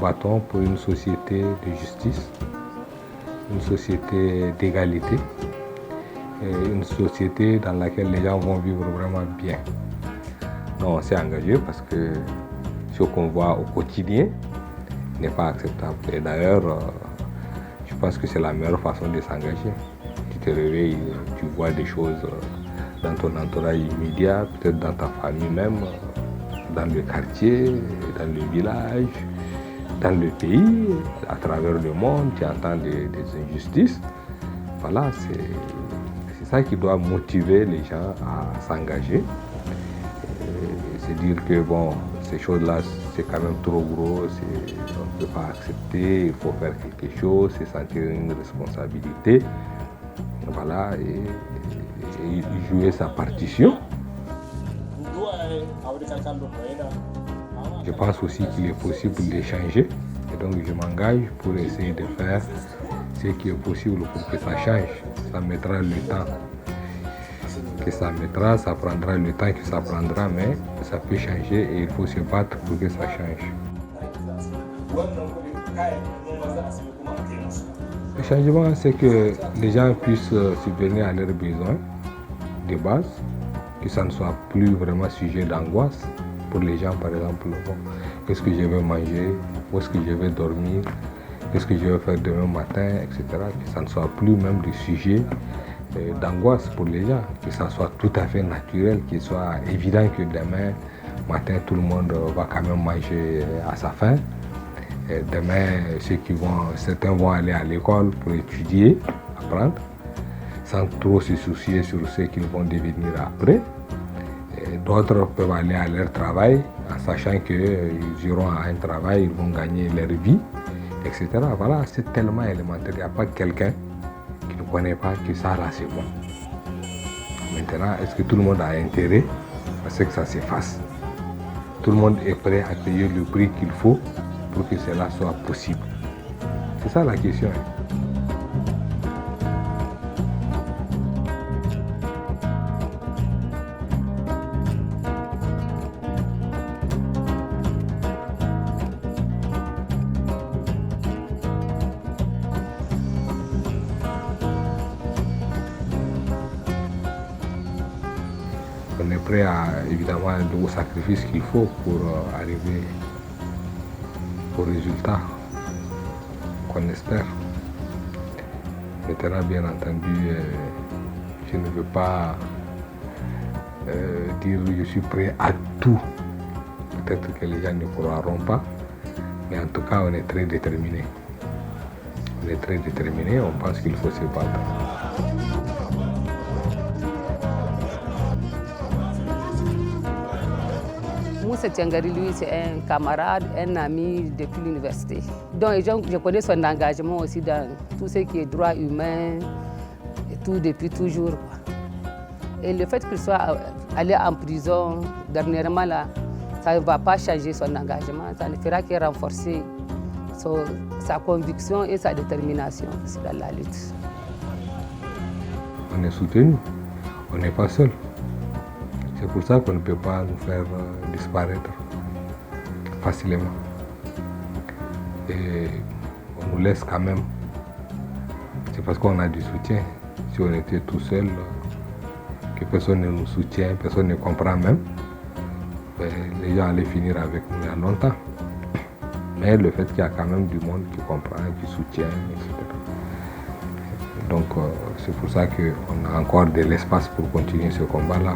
battons pour une société de justice, une société d'égalité, et une société dans laquelle les gens vont vivre vraiment bien. Non, on s'est engagé parce que ce qu'on voit au quotidien n'est pas acceptable. Et d'ailleurs, je pense que c'est la meilleure façon de s'engager. Tu te réveilles, tu vois des choses dans ton entourage immédiat, peut-être dans ta famille même, dans le quartier, dans le village, dans le pays, à travers le monde, tu entends des injustices. Voilà, c'est ça qui doit motiver les gens à s'engager. C'est dire que bon, ces choses-là, c'est quand même trop gros, on ne peut pas accepter, il faut faire quelque chose, c'est sentir une responsabilité. Voilà, et jouer sa partition. Je pense aussi qu'il est possible d'échanger, et donc je m'engage pour essayer de faire ce qui est possible pour que ça change. Ça mettra le temps que ça mettra, ça prendra le temps que ça prendra, mais ça peut changer et il faut se battre pour que ça change. Le changement, c'est que les gens puissent subvenir à leurs besoins de base, que ça ne soit plus vraiment sujet d'angoisse pour les gens, par exemple, bon, qu'est-ce que je vais manger, où est-ce que je vais dormir, qu'est-ce que je vais faire demain matin, etc. Que ça ne soit plus même des sujets d'angoisse pour les gens, que ça soit tout à fait naturel, qu'il soit évident que demain matin tout le monde va quand même manger à sa faim. Et demain, certains vont aller à l'école pour étudier, apprendre, sans trop se soucier sur ce qu'ils vont devenir après. D'autres peuvent aller à leur travail en sachant qu'ils iront à un travail, ils vont gagner leur vie, etc. Voilà, c'est tellement élémentaire. Il n'y a pas quelqu'un qui ne connaît pas que ça là c'est bon. Maintenant, est-ce que tout le monde a intérêt à ce que ça se fasse? Tout le monde est prêt à payer le prix qu'il faut pour que cela soit possible. C'est ça la question. On est prêt à évidemment au sacrifice qu'il faut pour arriver au résultat qu'on espère. Maintenant, bien entendu, je ne veux pas dire je suis prêt à tout. Peut-être que les gens ne croiront pas, mais en tout cas, on est très déterminés. On est très déterminés, on pense qu'il faut se battre. Moussa Tiangari, lui, c'est un camarade, un ami depuis l'université. Donc, je connais son engagement aussi dans tout ce qui est droit humain, et tout depuis toujours. Et le fait qu'il soit allé en prison dernièrement, là, ça ne va pas changer son engagement, ça ne fera que renforcer sa conviction et sa détermination dans la lutte. On est soutenu, on n'est pas seul. C'est pour ça qu'on ne peut pas nous faire disparaître facilement. Et on nous laisse quand même. C'est parce qu'on a du soutien. Si on était tout seul, que personne ne nous soutient, personne ne comprend même, les gens allaient finir avec nous il y a longtemps. Mais le fait qu'il y a quand même du monde qui comprend, qui soutient, etc. Donc c'est pour ça qu'on a encore de l'espace pour continuer ce combat-là.